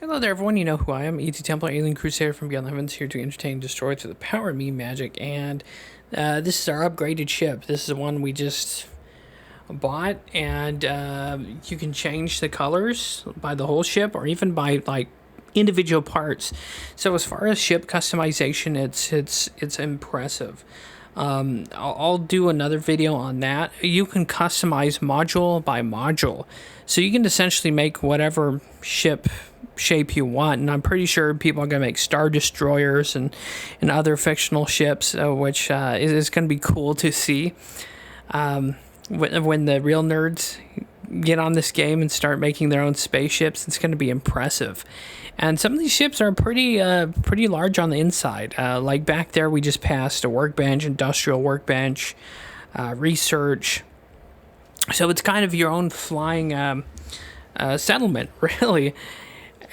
Hello there, everyone. You know who I am, E.T. Templar, Alien Crusader from Beyond the Heavens, here to entertain and destroy through the power of me magic. And this is our upgraded ship. This is the one we just bought, and you can change the colors by the whole ship, or even by like individual parts. So as far as ship customization, it's impressive. I'll do another video on that. You can customize module by module, so you can essentially make whatever ship shape you want. And I'm pretty sure people are going to make Star Destroyers and other fictional ships, which is going to be cool to see when the real nerds get on this game and start making their own spaceships. It's going to be impressive. And some of these ships are pretty large on the inside. Like back there, we just passed a workbench, industrial workbench, research. So it's kind of your own flying settlement, really.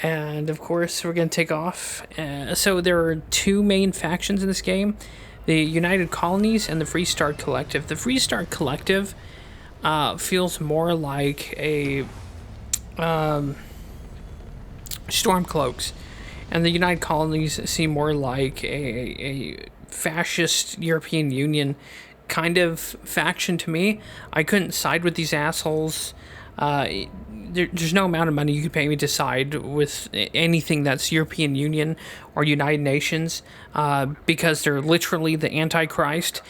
And of course, we're going to take off. So there are two main factions in this game: the United Colonies and the Freestar Collective. The Freestar Collective feels more like a Stormcloaks, and the United Colonies seem more like a fascist European Union kind of faction to me. I couldn't side with these assholes. There's no amount of money you could pay me to side with anything that's European Union or United Nations, because they're literally the Antichrist.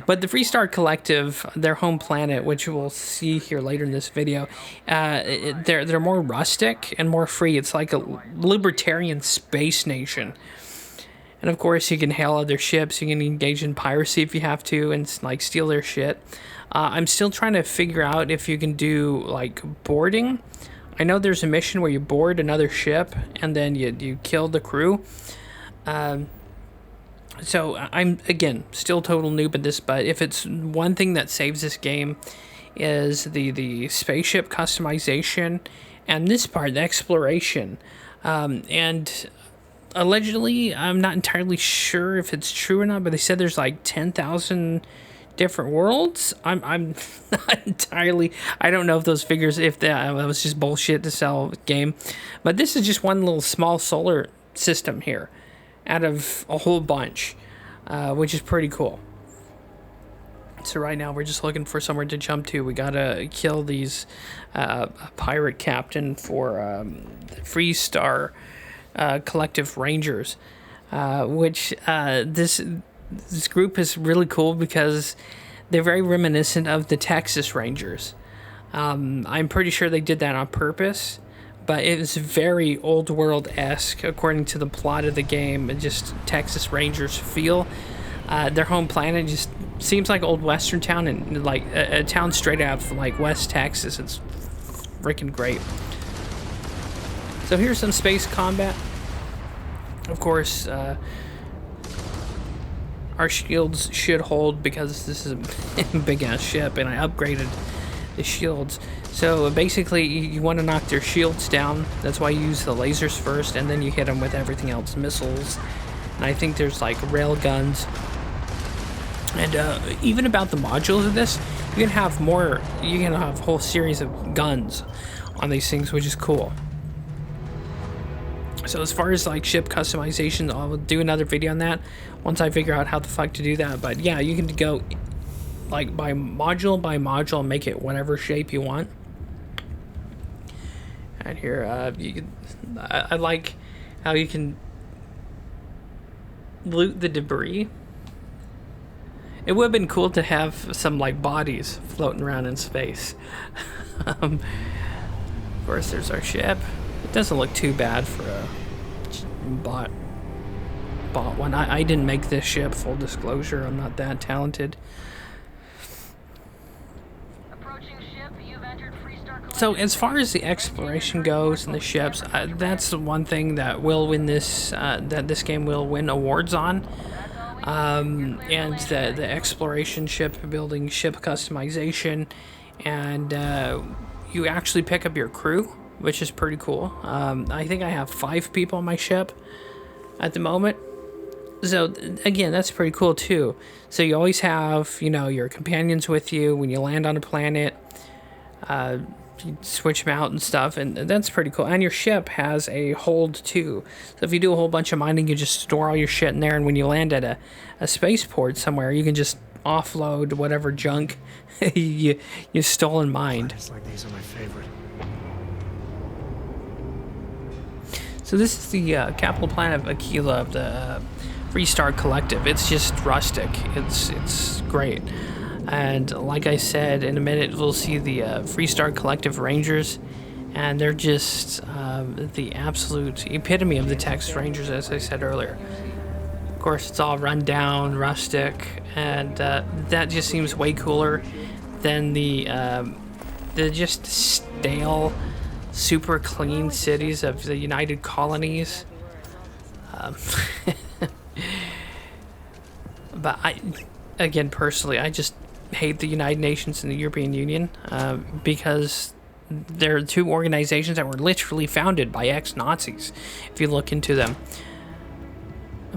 But the Freestar Collective, their home planet, which we'll see here later in this video, they're more rustic and more free. It's like a libertarian space nation. And of course, you can hail other ships. You can engage in piracy if you have to, and like steal their shit. I'm still trying to figure out if you can do like boarding. I know there's a mission where you board another ship and then you kill the crew. So I'm, again, still total noob at this, but if it's one thing that saves this game is the spaceship customization and this part, the exploration. And allegedly, I'm not entirely sure if it's true or not, but they said there's like 10,000 different worlds. I'm not entirely, I don't know if those figures, if that was just bullshit to sell the game, but this is just one little small solar system here out of a whole bunch, which is pretty cool. So right now we're just looking for somewhere to jump to. We gotta kill these pirate captain for the Freestar Collective Rangers, which this group is really cool because they're very reminiscent of the Texas Rangers. I'm pretty sure they did that on purpose, but it is very old world-esque according to the plot of the game, and just Texas Rangers feel. Their home planet just seems like old western town, and like a town straight out of like West Texas. It's freaking great. So here's some space combat. Of course, our shields should hold because this is a big-ass ship, and I upgraded the shields. So basically, you want to knock their shields down. That's why you use the lasers first, and then you hit them with everything else, missiles. And I think there's like rail guns. And even about the modules of this, you can have more. You can have a whole series of guns on these things, which is cool. So as far as like ship customization, I'll do another video on that once I figure out how the fuck to do that. But yeah, you can go like by module and make it whatever shape you want. And here, I like how you can loot the debris. It would have been cool to have some like bodies floating around in space. Of course, there's our ship. It doesn't look too bad for a bought one. I didn't make this ship, full disclosure. I'm not that talented. So as far as the exploration goes and the ships, that's the one thing that will win this. That this game will win awards on. And the exploration, ship building, ship customization, and you actually pick up your crew, which is pretty cool. I think I have 5 people on my ship at the moment. So again, that's pretty cool too. So you always have, you know, your companions with you when you land on a planet. you switch them out and stuff, and that's pretty cool. And your ship has a hold too, so if you do a whole bunch of mining, you just store all your shit in there, and when you land at a spaceport somewhere, you can just offload whatever junk you stole and mined. Planets like these are my favorite. So this is the capital planet of Aquila of the Free Star Collective. It's just rustic. It's great. And like I said, in a minute we'll see the Free Star Collective Rangers, and they're just the absolute epitome of the Texas Rangers, as I said earlier. Of course, it's all run down, rustic, and that just seems way cooler than the just stale, super clean cities of the United Colonies. But again, personally, I just hate the United Nations and the European Union because they're two organizations that were literally founded by ex-Nazis, if you look into them.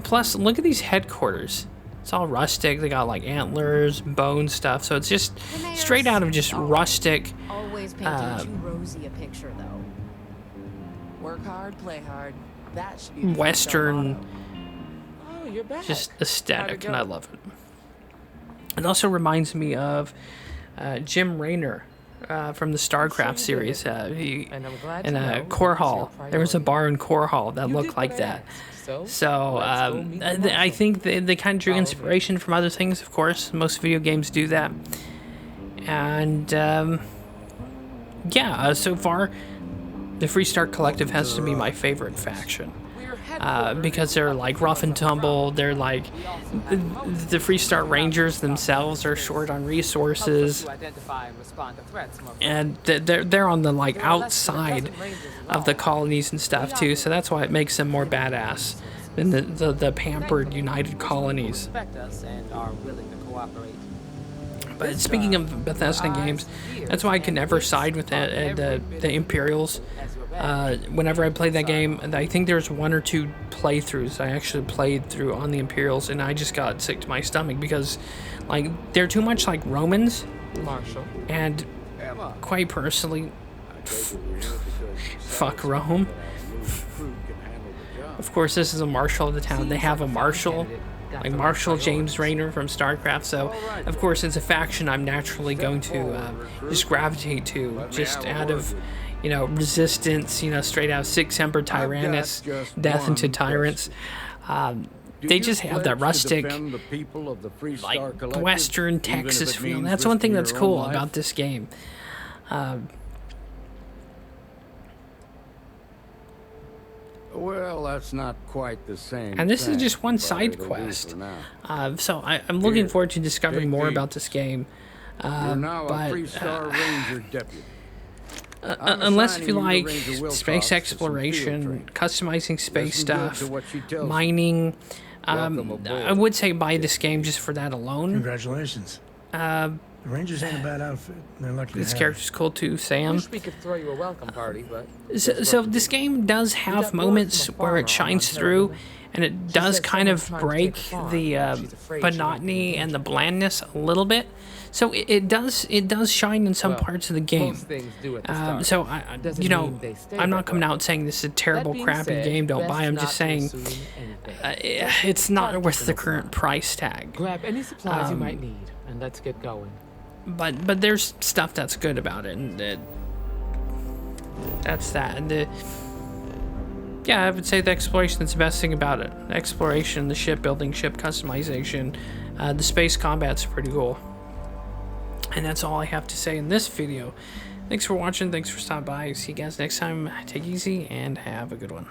Plus, look at these headquarters. It's all rustic. They got like antlers, bone stuff. So it's just straight out of just rustic. Always painting too rosy a picture, though. Work hard, play hard. That should be Western, oh, you're back. just aesthetic, and I love it. It also reminds me of Jim Raynor from the StarCraft series. In Core Hall, there was a bar in Core Hall that looked like that. So I think they kind of drew inspiration from other things, of course. Most video games do that. And yeah, so far, the Free Star Collective has to be my favorite faction. Because they're like rough and tumble. They're like the Free Star Rangers themselves are short on resources, and they're on the like outside of the colonies and stuff too. So that's why it makes them more badass than the pampered United Colonies. But speaking of Bethesda games, that's why I can never side with the Imperials. Whenever I play that game, I think there's 1 or 2 playthroughs I actually played through on the Imperials, and I just got sick to my stomach because, like, they're too much like Romans. And quite personally, fuck Rome. Of course, this is a marshal of the town. They have a marshal, like Marshal James Raynor from StarCraft. So, of course, it's a faction I'm naturally going to just gravitate to, just out of, you know, resistance, you know, straight out Sic Semper Tyrannis, death into tyrants. They just have that rustic, like, Western Texas feel. That's one thing that's cool about this game. Well, that's not quite the same. And this is just one side quest. So I'm looking forward to discovering more about this game. You're now a Free Star Ranger deputy. Unless if you like space exploration, customizing space stuff, mining, I would say buy this game just for that alone. Congratulations. The Rangers ain't a bad outfit. They're lucky to This have character's cool too, Sam. Wish we could throw you a welcome party, but So this game does have moments where it shines through, and it does kind of break the monotony and the blandness a little bit. So it does shine in some parts of the game. So you know, I'm not coming out saying this is a terrible, crappy game. Don't buy. I'm just saying it's not worth the current price tag. grab any supplies you might need, and let's get going. But there's stuff that's good about it, and that's that. And yeah, I would say the exploration is the best thing about it. The exploration, the shipbuilding, ship customization, the space combat's pretty cool. And that's all I have to say in this video. Thanks for watching. Thanks for stopping by. See you guys next time. Take it easy and have a good one.